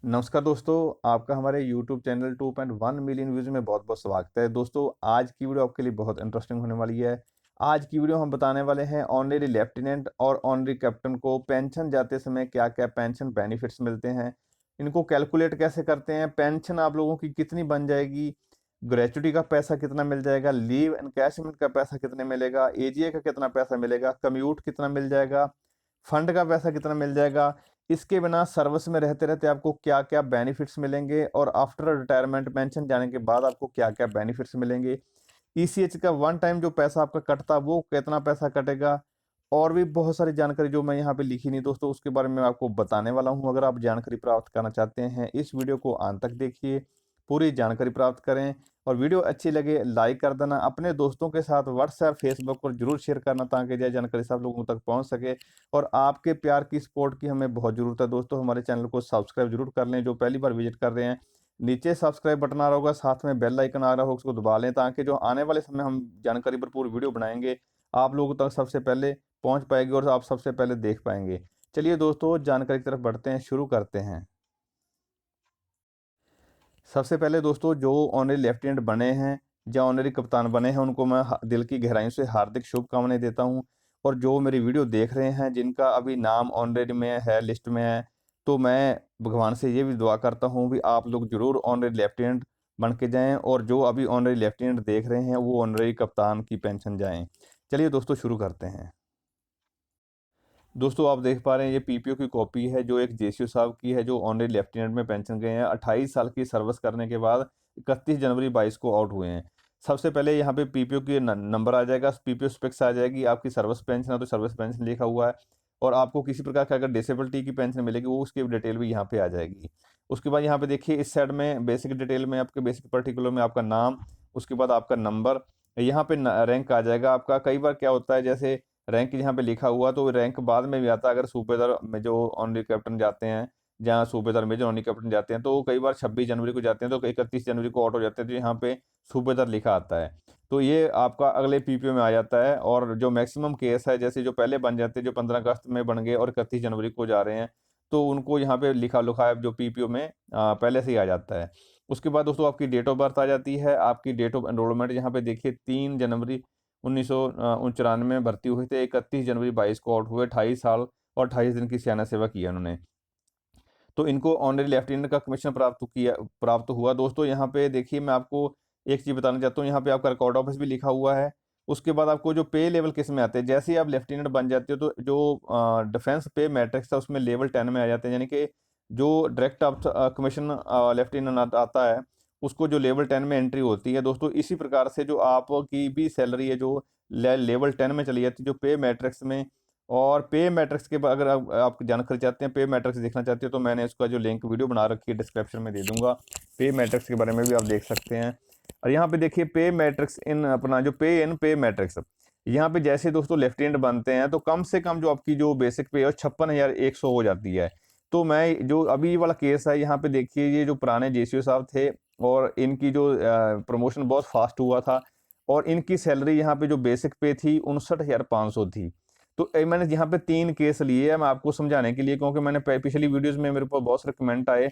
नमस्कार दोस्तों, आपका हमारे YouTube चैनल 2.1 मिलियन व्यूज़ में बहुत-बहुत स्वागत है। दोस्तों, आज की वीडियो आपके लिए बहुत इंटरेस्टिंग होने वाली है। आज की वीडियो हम बताने वाले हैं ऑनरेरी लेफ्टिनेंट और ऑनरेरी कैप्टन को पेंशन जाते समय क्या-क्या पेंशन बेनिफिट्स मिलते हैं, इनको कैलकुलेट कैसे करते हैं, पेंशन आप लोगों की कितनी बन जाएगी, ग्रेच्युटी का पैसा कितना मिल जाएगा, लीव एनकैशमेंट का पैसा कितने मिलेगा, एजीए का कितना पैसा मिलेगा, कम्यूट कितना मिल जाएगा, फंड का पैसा कितना मिल जाएगा, इसके बिना सर्विस में रहते-रहते आपको क्या-क्या बेनिफिट्स मिलेंगे और आफ्टर रिटायरमेंट पेंशन जाने के बाद आपको क्या-क्या बेनिफिट्स मिलेंगे। ईसीएच का वन टाइम जो पैसा आपका कटता वो कितना पैसा कटेगा और भी बहुत सारी जानकारी जो मैं यहाँ पे लिखी नहीं दोस्तों उसके बारे में आपको बताने वाला हूँ। अगर आप जानकारी प्राप्त करना चाहते हैं इस वीडियो को अंत तक देखिए, पूरी जानकारी प्राप्त करें और वीडियो अच्छी लगे लाइक कर देना, अपने दोस्तों के साथ व्हाट्सएप, फेसबुक पर ज़रूर शेयर करना ताकि यह जानकारी सब लोगों तक पहुँच सके। और आपके प्यार की सपोर्ट की हमें बहुत ज़रूरत है दोस्तों। हमारे चैनल को सब्सक्राइब ज़रूर कर लें, जो पहली बार विजिट कर रहे हैं। नीचे सब्सक्राइब बटन आ रहा होगा, साथ में बेल आइकन आ रहा होगा, उसको दबा लें ताकि जो आने वाले समय हम जानकारी भरपूर वीडियो बनाएँगे, आप लोगों तक सबसे पहले पहुँच पाएगी और आप सबसे पहले देख पाएँगे। चलिए दोस्तों, जानकारी की तरफ बढ़ते हैं, शुरू करते हैं। सबसे पहले दोस्तों जो ऑनरेरी लेफ्टिनेंट बने हैं या ऑनरेरी कप्तान बने हैं उनको मैं दिल की गहराइयों से हार्दिक शुभकामनाएं देता हूं। और जो मेरी वीडियो देख रहे हैं जिनका अभी नाम ऑनरेरी में है, लिस्ट में है, तो मैं भगवान से ये भी दुआ करता हूं भी आप लोग जरूर ऑनरेरी लेफ्टिनेंट बन के जाएं और जो अभी ऑनरेरी लेफ्टिनेंट देख रहे हैं वो ऑनरेरी कप्तान की पेंशन जाएं। चलिए दोस्तों शुरू करते हैं। दोस्तों आप देख पा रहे हैं ये पीपीओ की कॉपी है जो एक जेसीओ साहब की है जो ऑनरेरी लेफ्टिनेंट में पेंशन गए हैं। 28 साल की सर्विस करने के बाद 31 जनवरी 22 को आउट हुए हैं। सबसे पहले यहाँ पे पीपीओ की नंबर आ जाएगा, पीपीओ स्पेक्स आ जाएगी, आपकी सर्विस पेंशन है तो सर्विस पेंशन लिखा हुआ है। और आपको किसी प्रकार की अगर डिसेबिलिटी की पेंशन मिलेगी वो उसकी डिटेल भी यहाँ पे आ जाएगी। उसके बाद यहाँ पे देखिए इस साइड में बेसिक डिटेल में आपके बेसिक पर्टिकुलर में आपका नाम, उसके बाद आपका नंबर, यहाँ पे रैंक आ जाएगा आपका। कई बार क्या होता है जैसे रैंक यहाँ पे लिखा हुआ तो रैंक बाद में भी आता है। अगर सूबेदार में जो ऑनरी कैप्टन जाते हैं, जहाँ सूबेदार मेजर ऑनरी कैप्टन जाते हैं तो कई बार 26 जनवरी को जाते हैं तो 31 जनवरी को आउट हो जाते हैं तो यहाँ पे सूबेदार लिखा आता है। तो ये आपका अगले पीपीओ में आ जाता है। और जो मैक्सिमम केस है जैसे जो पहले बन जाते हैं जो 15 अगस्त में बन गए और 31 जनवरी को जा रहे हैं तो उनको यहाँ पे लिखा लिखा है जो पीपीओ में पहले से ही आ जाता है। उसके बाद दोस्तों आपकी डेट ऑफ बर्थ आ जाती है, आपकी डेट ऑफ एनरोलमेंट यहाँ पे देखिए 3 जनवरी 1994 में भर्ती हुए थे, 31 जनवरी 22 को आउट हुए, 28 साल और 28 दिन की सेना सेवा की है उन्होंने। तो इनको ऑनरेरी लेफ्टिनेंट का कमीशन प्राप्त हुआ। दोस्तों यहाँ पे देखिए मैं आपको एक चीज़ बताना चाहता हूँ, यहाँ पे आपका रिकॉर्ड ऑफिस भी लिखा हुआ है। उसके बाद आपको जो पे लेवल किस में आते हैं, जैसे ही आप लेफ्टिनेंट बन जाते हो तो जो डिफेंस पे मैट्रिक्स था उसमें लेवल 10 में आ जाते हैं, यानी कि जो डायरेक्ट आप कमीशन लेफ्टिनेंट आता है उसको जो लेवल 10 में एंट्री होती है। दोस्तों इसी प्रकार से जो आपकी भी सैलरी है जो लेवल 10 में चली जाती है जो पे मैट्रिक्स में। और पे मैट्रिक्स के अगर आप जानकारी चाहते हैं, पे मैट्रिक्स देखना चाहते हो तो मैंने इसका जो लिंक वीडियो बना रखी है डिस्क्रिप्शन में दे दूंगा। पे मैट्रिक्स के बारे में भी आप देख सकते हैं। और यहाँ पे देखिए पे मैट्रिक्स इन अपना जो पे इन पे मैट्रिक्स, यहाँ पे जैसे दोस्तों लेफ्टिनेंट बनते हैं तो कम से कम जो आपकी जो बेसिक पे है 56,100 हो जाती है। तो मैं जो अभी वाला केस है यहाँ पे देखिए ये जो पुराने जेसीओ साहब थे और इनकी जो प्रमोशन बहुत फास्ट हुआ था और इनकी सैलरी यहाँ पे जो बेसिक पे थी 59,500 थी। तो मैंने यहाँ पे 3 केस लिए हैं मैं आपको समझाने के लिए, क्योंकि मैंने पिछली वीडियोस में मेरे पास बहुत सारे कमेंट आए।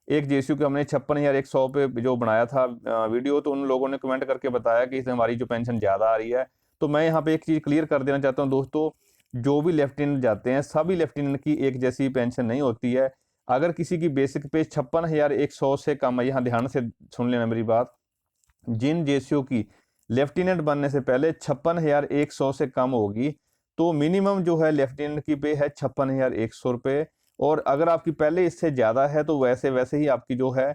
एक जेसीयू के हमने 56,100 पे जो बनाया था वीडियो, तो उन लोगों ने कमेंट करके बताया कि इससे हमारी जो पेंशन ज़्यादा आ रही है। तो मैं यहाँ पे एक चीज़ क्लियर कर देना चाहता हूँ दोस्तों, जो भी लेफ्टिनेंट जाते हैं सभी लेफ्टिनेंट की एक जैसी पेंशन नहीं होती है। अगर किसी की बेसिक पे 56,100 से कम है, यहाँ ध्यान से सुन लेना मेरी बात, जिन जेसीओ की लेफ्टिनेंट बनने से पहले 56,100 से कम होगी तो मिनिमम जो है लेफ्टिनेंट की पे है 56,100 रुपये। और अगर आपकी पहले इससे ज़्यादा है तो वैसे वैसे ही आपकी जो है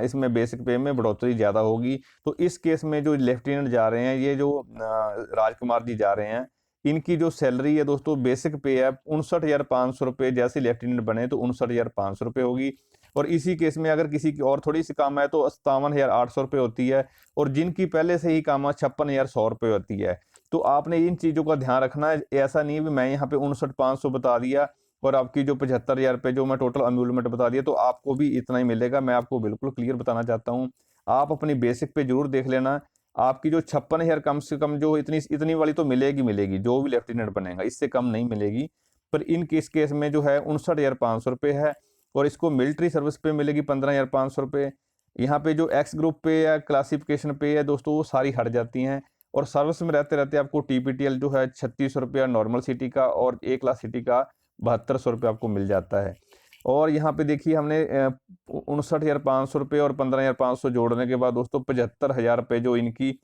इसमें बेसिक पे में बढ़ोतरी ज़्यादा होगी। तो इस केस में जो लेफ्टिनेंट जा रहे हैं, ये जो राजकुमार जी जा रहे हैं, इनकी जो सैलरी है दोस्तों बेसिक पे है 59,500 रुपये। जैसे लेफ्टिनेंट बने तो 59,500 रुपये होगी। और इसी केस में अगर किसी की और थोड़ी सी कम है तो 57,800 रुपये होती है। और जिनकी पहले से ही कम है 56,100 रुपये होती है। तो आपने इन चीज़ों का ध्यान रखना है, ऐसा नहीं है भी मैं यहाँ पे 59,500 बता दिया और आपकी जो 75,000 रुपये जो मैं टोटल अम्यूलमेंट बता दिया तो आपको भी इतना ही मिलेगा। मैं आपको बिल्कुल क्लियर बताना चाहता हूँ, आप अपनी बेसिक पे जरूर देख लेना। आपकी जो 56,000 कम से कम जो इतनी इतनी वाली तो मिलेगी मिलेगी, जो भी लेफ्टिनेंट बनेगा इससे कम नहीं मिलेगी। पर इन केस केस में जो है 59,500 रुपये है। और इसको मिलिट्री सर्विस पे मिलेगी 15,500 रुपये। यहाँ पे जो एक्स ग्रुप पे या क्लासिफिकेशन पे है दोस्तों वो सारी हट जाती हैं। और सर्विस में रहते रहते आपको TPTL जो है 3600 रुपया नॉर्मल सिटी का, और ए क्लास सिटी का 7200 रुपये आपको मिल जाता है। और यहाँ पे देखिए हमने 59,500 रुपये और 15,500 जोड़ने के बाद दोस्तों 75,000 रुपये जो इनकी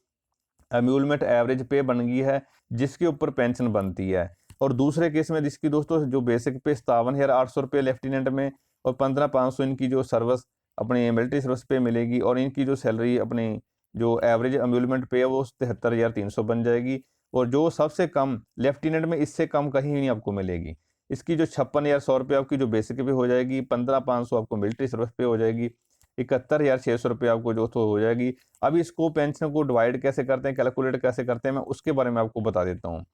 एम्यूलमेंट एवरेज पे बन गई है, जिसके ऊपर पेंशन बनती है। और दूसरे केस में जिसकी दोस्तों जो बेसिक पे 57,800 रुपये लेफ्टिनेंट में और 15,500 इनकी जो सर्विस अपनी मिलिट्री सर्विस पे मिलेगी, और इनकी जो सैलरी अपनी जो एवरेज एम्यूलमेंट पे है वो 73,300 बन जाएगी। और जो सबसे कम लेफ्टिनेंट में इससे कम कहीं नहीं आपको मिलेगी। इसकी जो 56,100 रुपये आपकी जो बेसिक पे हो जाएगी, 15,500 आपको मिलिट्री सर्विस पे हो जाएगी, 71,600 रुपये आपको जो तो हो जाएगी। अब इसको पेंशन को डिवाइड कैसे करते हैं, कैलकुलेट कैसे करते हैं, मैं उसके बारे में आपको बता देता हूँ।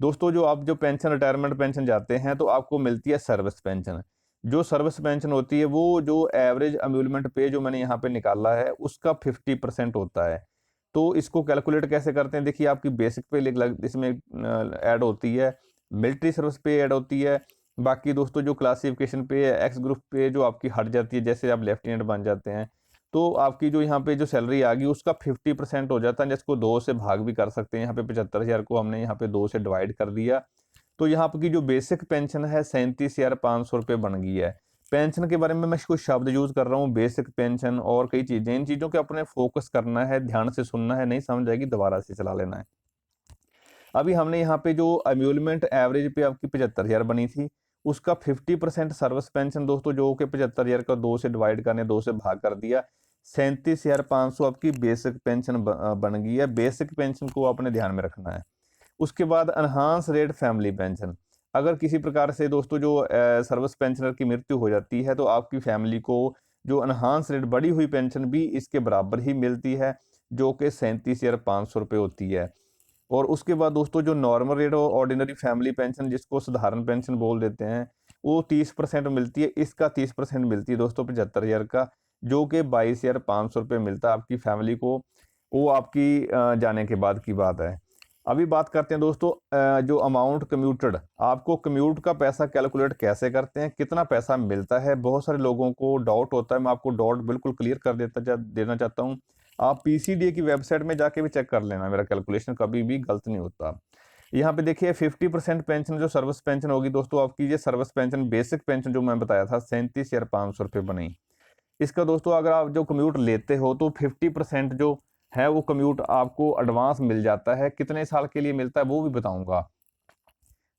दोस्तों जो आप जो पेंशन रिटायरमेंट पेंशन जाते हैं तो आपको मिलती है सर्विस पेंशन। जो सर्विस पेंशन होती है वो जो एवरेज एम्यूलमेंट पे जो मैंने यहाँ पे निकाला है उसका 50% होता है। तो इसको कैलकुलेट कैसे करते हैं, देखिए आपकी बेसिक पे इसमें ऐड होती है, मिलिट्री सर्विस पे ऐड होती है, बाकी दोस्तों जो क्लासिफिकेशन पे एक्स ग्रुप पे जो आपकी हट जाती है, जैसे आप लेफ्टिनेंट बन जाते हैं तो आपकी जो यहाँ पे जो सैलरी आ गई उसका 50% हो जाता है, जिसको 2 से भाग भी कर सकते हैं। यहाँ पे 75,000 को हमने यहाँ पे 2 से डिवाइड कर दिया, तो यहाँ पे की जो बेसिक पेंशन है 37,500 रुपये बन गई है। पेंशन के बारे में मैं कुछ शब्द यूज कर रहा हूँ, बेसिक पेंशन और कई चीजें, इन चीजों के अपने फोकस करना है, ध्यान से सुनना है, नहीं समझ आएगी दोबारा से चला लेना है। अभी हमने यहाँ पे जो एम्यूलमेंट एवरेज पे आपकी 75,000 बनी थी, उसका 50% सर्विस पेंशन दोस्तों जो कि 75,000 का 2 से डिवाइड करने 2 से भाग कर दिया, 37,500 आपकी बेसिक पेंशन बन गई है। बेसिक पेंशन को आपने ध्यान में रखना है। उसके बाद एनहांस रेट फैमिली पेंशन, अगर किसी प्रकार से दोस्तों जो सर्विस पेंशनर की मृत्यु हो जाती है तो आपकी फैमिली को जो एनहांस रेट बढ़ी हुई पेंशन भी इसके बराबर ही मिलती है, जो कि 37,500 रुपये होती है। और उसके बाद दोस्तों जो नॉर्मल रेट और ऑर्डिनरी फैमिली पेंशन जिसको साधारण पेंशन बोल देते हैं वो 30% मिलती है, इसका 30% मिलती है दोस्तों 75,000 का, जो कि 22,500 रुपये मिलता है आपकी फैमिली को। वो आपकी जाने के बाद की बात है। अभी बात करते हैं दोस्तों जो अमाउंट कम्यूटेड, आपको कम्यूट का पैसा कैलकुलेट कैसे करते हैं, कितना पैसा मिलता है। बहुत सारे लोगों को डाउट होता है, मैं आपको डाउट बिल्कुल क्लियर कर देना चाहता हूँ। आप PCDA की वेबसाइट में जाके भी चेक कर लेना, मेरा कैलकुलेशन कभी भी गलत नहीं होता। यहाँ पे देखिए 50% पेंशन जो सर्विस पेंशन होगी दोस्तों आपकी, ये सर्विस पेंशन बेसिक पेंशन जो मैं बताया था 37,500 रुपये बनी। इसका दोस्तों अगर आप जो कम्यूट लेते हो तो 50% जो है वो कम्यूट आपको एडवांस मिल जाता है। कितने साल के लिए मिलता है वो भी बताऊंगा।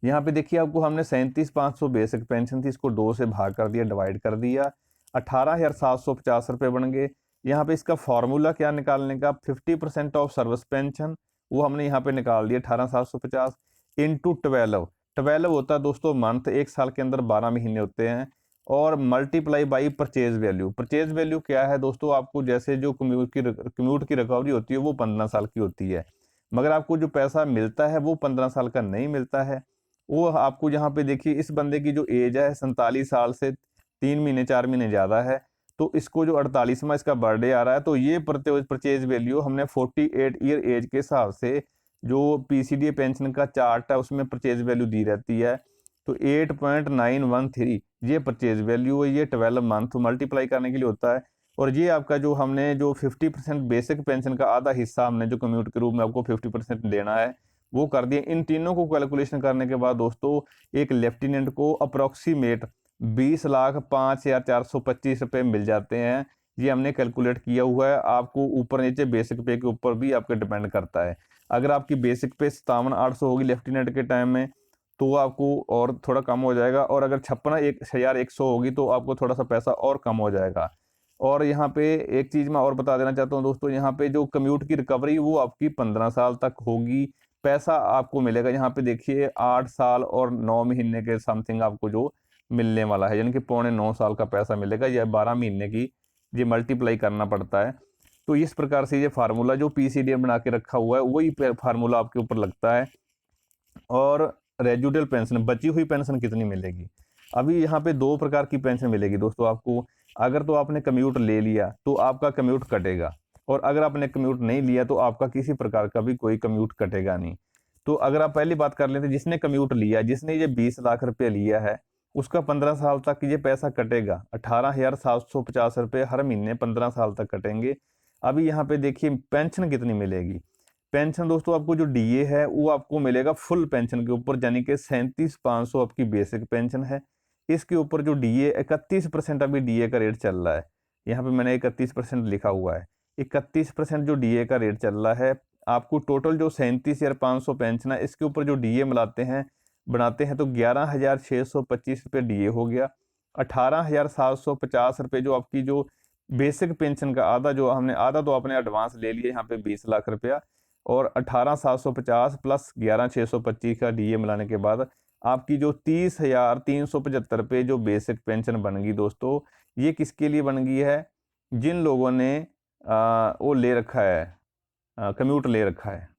यहाँ पे देखिए आपको हमने 37,500 बेसिक पेंशन थी, इसको 2 से भाग कर दिया, डिवाइड कर दिया, 18,750 रुपये बन गए। यहाँ पे इसका फॉर्मूला क्या निकालने का, 50% ऑफ सर्विस पेंशन वो हमने यहाँ पे निकाल दिया 18,750 इंटू 12 होता है दोस्तों मंथ, एक साल के अंदर 12 महीने होते हैं, और multiply by purchase value. Purchase value क्या है दोस्तों, आपको जैसे जो कम्यूट की रिकवरी होती है वो 15 साल की होती है, मगर आपको जो पैसा मिलता है वो 15 साल का नहीं मिलता है। वो आपको यहाँ पे देखिए इस बंदे की जो एज है 47 साल से 3 महीने 4 महीने ज़्यादा है, तो इसको जो 48वां इसका बर्थडे आ रहा है, तो ये परचेज वैल्यू हमने 48 ईयर एज के हिसाब से जो PCDA पेंशन का चार्ट है उसमें परचेज वैल्यू दी रहती है, तो 8.913 ये परचेज वैल्यू है। ये 12 मंथ मल्टीप्लाई करने के लिए होता है। और ये आपका जो हमने जो 50% बेसिक पेंशन का आधा हिस्सा हमने जो कम्यूट के रूप में आपको 50% देना है वो कर दिए। इन तीनों को कैलकुलेशन करने के बाद दोस्तों एक लेफ्टिनेंट को अप्रोक्सीमेट 20,05,425 रुपये मिल जाते हैं। ये हमने कैलकुलेट किया हुआ है। आपको ऊपर नीचे बेसिक पे के ऊपर भी आपके डिपेंड करता है। अगर आपकी बेसिक पे 57,800 होगी लेफ्टिनेंट के टाइम में तो आपको और थोड़ा कम हो जाएगा, और अगर 56,100 होगी तो आपको थोड़ा सा पैसा और कम हो जाएगा। और यहाँ पे एक चीज़ मैं और बता देना चाहता हूँ दोस्तों, यहाँ पे जो कम्यूट की रिकवरी वो आपकी 15 साल तक होगी। पैसा आपको मिलेगा यहाँ पे देखिए 8 साल और 9 महीने के समथिंग आपको जो मिलने वाला है, यानी कि 8.25 साल का पैसा मिलेगा, या 12 महीने की ये मल्टीप्लाई करना पड़ता है। तो इस प्रकार से ये फार्मूला जो PCDA बना के रखा हुआ है वही फार्मूला आपके ऊपर लगता है। और रेजिडुअल पेंशन, बची हुई पेंशन कितनी मिलेगी, अभी यहाँ पे 2 प्रकार की पेंशन मिलेगी दोस्तों आपको। अगर तो आपने कम्यूट ले लिया तो आपका कम्यूट कटेगा, और अगर आपने कम्यूट नहीं लिया तो आपका किसी प्रकार का भी कोई कम्यूट कटेगा नहीं। तो अगर आप पहली बात कर लेते जिसने कम्यूट लिया, जिसने ये 20 लाख रुपये लिया है, उसका 15 साल तक ये पैसा कटेगा। 18,750 रुपये हर महीने 15 साल तक कटेंगे। अभी यहाँ पे देखिए पेंशन कितनी मिलेगी। पेंशन दोस्तों आपको जो डीए है वो आपको मिलेगा फुल पेंशन के ऊपर, यानी कि 37,500 आपकी बेसिक पेंशन है। इसके ऊपर जो डीए 31% अभी डीए का रेट चल रहा है, यहाँ पे मैंने 31% लिखा हुआ है। 31% जो डीए का रेट चल रहा है, आपको टोटल जो 37,500 पेंशन है इसके ऊपर जो डीए मिलाते हैं बनाते हैं तो 11,625 रुपये डीए हो गया। 18,750 रुपये जो आपकी जो बेसिक पेंशन का आधा, जो हमने आधा तो आपने एडवांस ले लिया यहाँ पे 20 लाख रुपया, और 18,750 प्लस 11,625 का डीए मिलाने के बाद आपकी जो 30,375 रुपये जो बेसिक पेंशन बन गई दोस्तों, ये किसके लिए बन गई है? जिन लोगों ने वो ले रखा है, कम्यूट ले रखा है।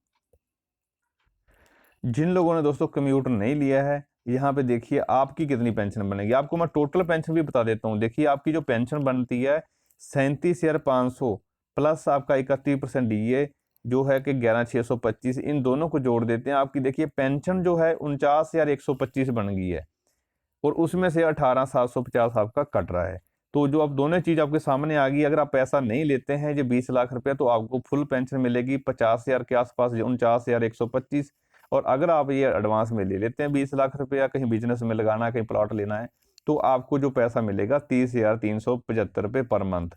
जिन लोगों ने दोस्तों कम्यूट नहीं लिया है, यहाँ पे देखिए आपकी कितनी पेंशन बनेगी। आपको मैं टोटल पेंशन भी बता देता हूँ। देखिए आपकी जो पेंशन बनती है 37,500 प्लस आपका 31% डीए जो है कि 11,625, इन दोनों को जोड़ देते हैं, आपकी देखिए पेंशन जो है 49,125 बन गई है, और उसमें से 18,750 आपका कट रहा है। तो जो अब दोनों चीज आपके सामने आ गई, अगर आप पैसा नहीं लेते हैं जो 20 लाख रुपया, तो आपको फुल पेंशन मिलेगी 50,000 के आसपास, 49,125। और अगर आप ये एडवांस में ले लेते हैं 20 लाख रुपया, कहीं बिजनेस में लगाना है, कहीं प्लॉट लेना है, तो आपको जो पैसा मिलेगा 30,375 रुपये पर मंथ।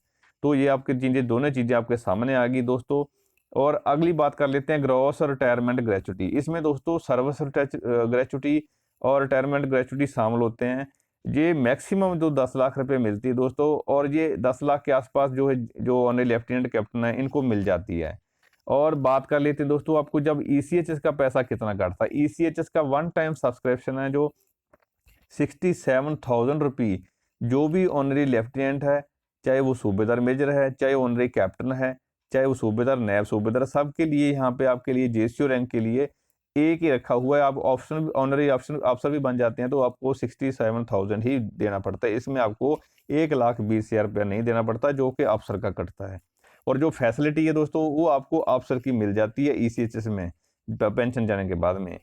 तो ये आपकी चीजें, दोनों चीजें आपके सामने आ गई दोस्तों। और अगली बात कर लेते हैं ग्रॉस और रिटायरमेंट ग्रेचुटी। इसमें दोस्तों सर्विस ग्रेचुटी और रिटायरमेंट ग्रेचुटी शामिल होते हैं। ये मैक्सिमम जो 10 लाख रुपए मिलती है दोस्तों, और ये 10 लाख के आसपास जो है, जो ऑनरेरी लेफ्टिनेंट कैप्टन है, इनको मिल जाती है। और बात कर लेते हैं दोस्तों आपको जब ईसीएचएस का पैसा कितना कटता है। ईसीएचएस का वन टाइम सब्सक्रिप्शन है जो 67,000 रुपी, जो भी ऑनरेरी लेफ्टिनेंट है, चाहे वो सूबेदार मेजर है, चाहे ऑनरेरी कैप्टन है, चाहे वो सूबेदार नैब सूबेदार, सबके लिए यहाँ पे आपके लिए जेसीओ रैंक के लिए एक ही रखा हुआ है। आप ऑप्शन ऑनरी ऑप्शन अफसर भी बन जाते हैं तो आपको 67,000 ही देना पड़ता है। इसमें आपको 1,20,000 रुपया नहीं देना पड़ता, जो कि अफसर का कटता है। और जो फैसिलिटी है दोस्तों वो आपको अफसर की मिल जाती है ईसीएचएस में पेंशन जाने के बाद में।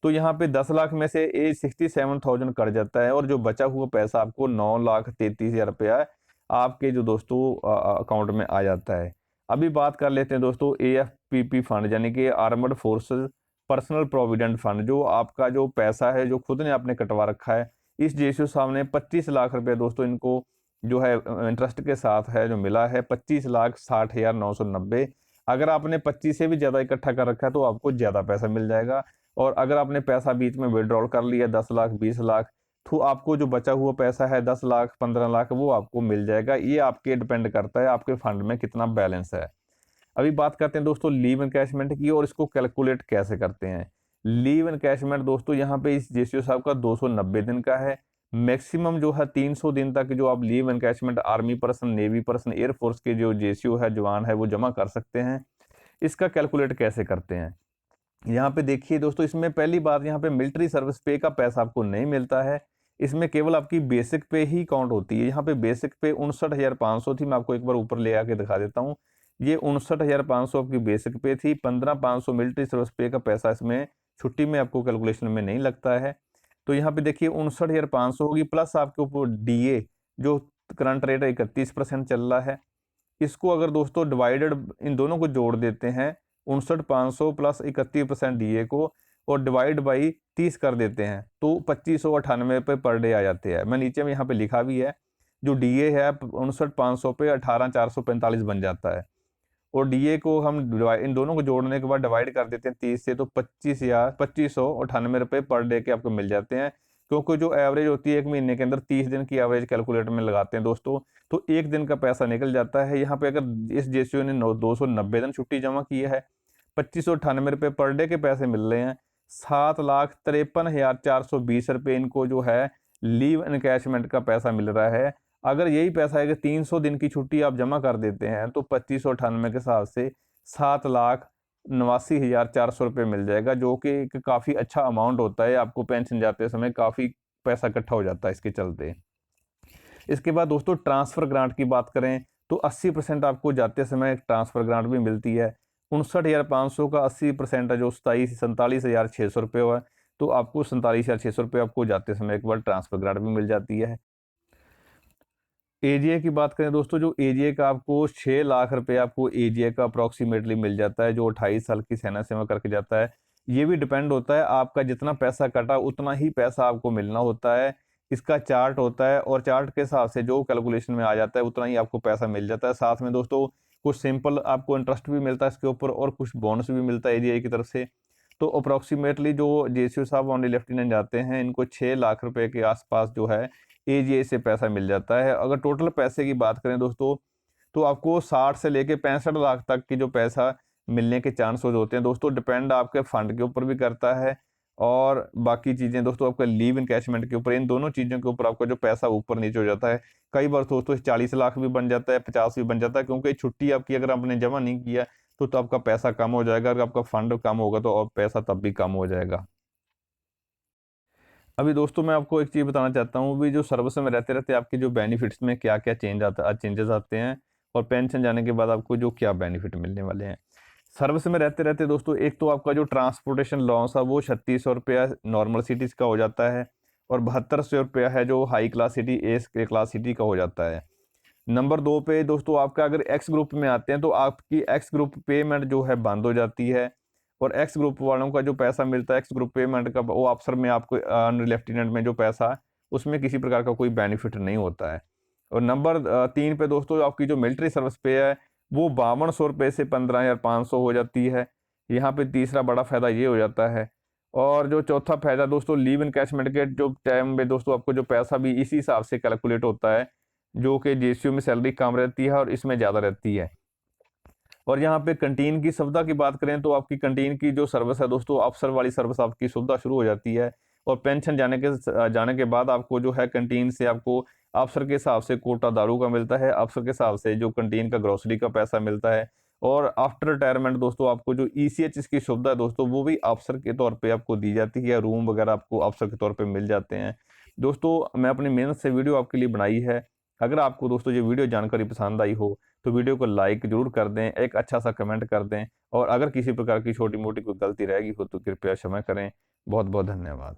तो यहाँ पे 10 लाख में से 67,000 कट जाता है, और जो बचा हुआ पैसा आपको 9,33,000 रुपया आपके जो दोस्तों अकाउंट में आ जाता है। अभी बात कर लेते हैं दोस्तों एएफपीपी फंड, यानी कि armed forces personnel provident fund. जो आपका जो पैसा है जो खुद ने आपने कटवा रखा है, इस जेसीओ साहब ने 25 लाख रुपए दोस्तों इनको जो है इंटरेस्ट के साथ है जो मिला है 25,60,990। अगर आपने 25 से भी ज़्यादा इकट्ठा कर रखा है तो आपको ज़्यादा पैसा मिल जाएगा। और अगर आपने पैसा बीच में विड्रॉल कर लिया 10 लाख 20 लाख, तो आपको जो बचा हुआ पैसा है 10 लाख 15 लाख वो आपको मिल जाएगा। ये आपके डिपेंड करता है आपके फंड में कितना बैलेंस है। अभी बात करते हैं दोस्तों लीव एनकैशमेंट की, और इसको कैलकुलेट कैसे करते हैं। लीव एनकैशमेंट दोस्तों यहाँ पे इस जेसीओ साहब का 290 दिन का है। मैक्सिमम जो है 300 दिन तक जो आप leave encashment army person, navy person, air force के जो जेसीओ है जवान है वो जमा कर सकते हैं। इसका कैलकुलेट कैसे करते हैं, यहाँ पे देखिए दोस्तों, इसमें पहली बात यहाँ पे मिलिट्री सर्विस पे का पैसा आपको नहीं मिलता है। इसमें केवल आपकी बेसिक पे ही काउंट होती है। यहाँ पे बेसिक पे 59,500 थी। मैं आपको एक बार ऊपर ले आके दिखा देता हूँ। ये 59,500 आपकी बेसिक पे थी। 15,500 मिलिट्री सर्विस पे का पैसा इसमें छुट्टी में आपको कैलकुलेशन में नहीं लगता है। तो यहाँ पे देखिए 59,500 होगी, प्लस आपके ऊपर डीए जो करंट रेट 31% चल रहा है। इसको अगर दोस्तों डिवाइडेड इन दोनों को जोड़ देते हैं, 59,500 प्लस 31% डीए को, और डिवाइड बाई 30 कर देते हैं, तो 2,598 रुपये पर डे आ जाते हैं। मैं नीचे में यहाँ पे लिखा भी है, जो डीए है 59,500 पे 18,445 बन जाता है। और डीए को हम इन दोनों को जोड़ने के बाद डिवाइड कर देते हैं 30 से, तो 2,598 रुपये पर डे के आपको मिल जाते हैं। क्योंकि जो एवरेज होती है एक महीने के अंदर 30 दिन की एवरेज कैलकुलेटर में लगाते हैं दोस्तों, तो एक दिन का पैसा निकल जाता है। यहाँ पे अगर इस जेसीओ ने 290 दिन छुट्टी जमा की है, 2,598 रुपये पर डे के पैसे मिल रहे हैं। 7,53,420 रुपये इनको जो है लीव एनकैशमेंट का पैसा मिल रहा है। अगर यही पैसा है कि 300 दिन की छुट्टी आप जमा कर देते हैं, तो 2,598 के हिसाब से 7,89,400 रुपये मिल जाएगा, जो कि एक काफ़ी अच्छा अमाउंट होता है। आपको पेंशन जाते समय काफ़ी पैसा इकट्ठा हो जाता है इसके चलते। इसके बाद दोस्तों ट्रांसफ़र ग्रांट की बात करें तो 80% आपको जाते समय ट्रांसफ़र ग्रांट भी मिलती है। 59,500 का 80% है जो 47,600 रुपये हुआ है। तो आपको 47,600 रुपये आपको जाते समय एक बार ट्रांसफ़र ग्रांट भी मिल जाती है। एजीए की बात करें दोस्तों, जो एजीए का आपको 6 लाख रुपए आपको एजीए का अप्रॉक्सीमेटली मिल जाता है, जो 28 साल की सेना सेवा करके जाता है। ये भी डिपेंड होता है, आपका जितना पैसा कटा उतना ही पैसा आपको मिलना होता है। इसका चार्ट होता है और चार्ट के हिसाब से जो कैलकुलेशन में आ जाता है उतना ही आपको पैसा मिल जाता है। साथ में दोस्तों कुछ सिंपल आपको इंटरेस्ट भी मिलता है इसके ऊपर और कुछ बोनस भी मिलता है एजीए की तरफ से। तो अप्रॉक्सीमेटली जो जेसीओ साहब ऑनली लेफ्टिनेंट जाते हैं, इनको 6 लाख रुपए के आसपास जो है एजीए से पैसा मिल जाता है। अगर टोटल पैसे की बात करें दोस्तों, तो आपको 60 से लेके 65 लाख तक की जो पैसा मिलने के चांसेस होते हैं दोस्तों, डिपेंड आपके फंड के ऊपर भी करता है और बाकी चीज़ें दोस्तों आपका लीव इनकैशमेंट के ऊपर, इन दोनों चीज़ों के ऊपर आपका जो पैसा ऊपर नीचे हो जाता है। कई बार दोस्तों 40 लाख भी बन जाता है, 50 भी बन जाता है, क्योंकि छुट्टी आपकी अगर आपने जमा नहीं किया तो आपका पैसा कम हो जाएगा। अगर आपका फंड कम होगा तो और पैसा तब भी कम हो जाएगा। अभी दोस्तों मैं आपको एक चीज़ बताना चाहता हूँ, अभी जो सर्विस में रहते-रहते आपके जो बेनिफिट्स में क्या-क्या चेंजेस आते हैं और पेंशन जाने के बाद आपको जो क्या बेनिफिट मिलने वाले हैं। सर्विस में रहते-रहते दोस्तों एक तो आपका जो ट्रांसपोर्टेशन लॉस है वो 3600 रुपया नॉर्मल सिटीज़ का हो जाता है और 7200 रुपया है जो हाई क्लास सिटी, ए क्लास सिटी का हो जाता है। नंबर 2 पे दोस्तों आपका अगर एक्स ग्रुप में आते हैं तो आपकी एक्स ग्रुप पेमेंट जो है बंद हो जाती है और एक्स ग्रुप वालों का जो पैसा मिलता है एक्स ग्रुप पेमेंट का, वो अफसर में आपको लेफ्टिनेंट में जो पैसा, उसमें किसी प्रकार का कोई बेनिफिट नहीं होता है। और नंबर 3 पे दोस्तों आपकी जो मिलिट्री सर्विस पे है वो 5200 रुपये से 15,500 हो जाती है। यहाँ पे तीसरा बड़ा फ़ायदा ये हो जाता है। और जो चौथा फ़ायदा दोस्तों लीव इनकैशमेंट के जो टाइम में दोस्तों आपको जो पैसा भी इसी हिसाब से कैलकुलेट होता है, जो कि जेसीओ में सैलरी कम रहती है और इसमें ज़्यादा रहती है। और यहाँ पे कैंटीन की सुविधा की बात करें तो आपकी कैंटीन की जो सर्विस है दोस्तों, अफसर वाली सर्विस आपकी सुविधा शुरू हो जाती है और पेंशन जाने के बाद आपको जो है कैंटीन से आपको अफसर के हिसाब से कोटा दारू का मिलता है, अफसर के हिसाब से जो कैंटीन का ग्रोसरी का पैसा मिलता है और आफ्टर रिटायरमेंट दोस्तों आपको जो ईसीएच की सुविधा है दोस्तों, वो भी अफसर के तौर पे आपको दी जाती है। रूम वगैरह आपको अफसर के तौर पे मिल जाते हैं। दोस्तों मैं अपनी मेहनत से वीडियो आपके लिए बनाई है। अगर आपको दोस्तों ये वीडियो जानकारी पसंद आई हो तो वीडियो को लाइक ज़रूर कर दें, एक अच्छा सा कमेंट कर दें और अगर किसी प्रकार की छोटी-मोटी कोई गलती रह गई हो तो कृपया क्षमा करें। बहुत-बहुत धन्यवाद।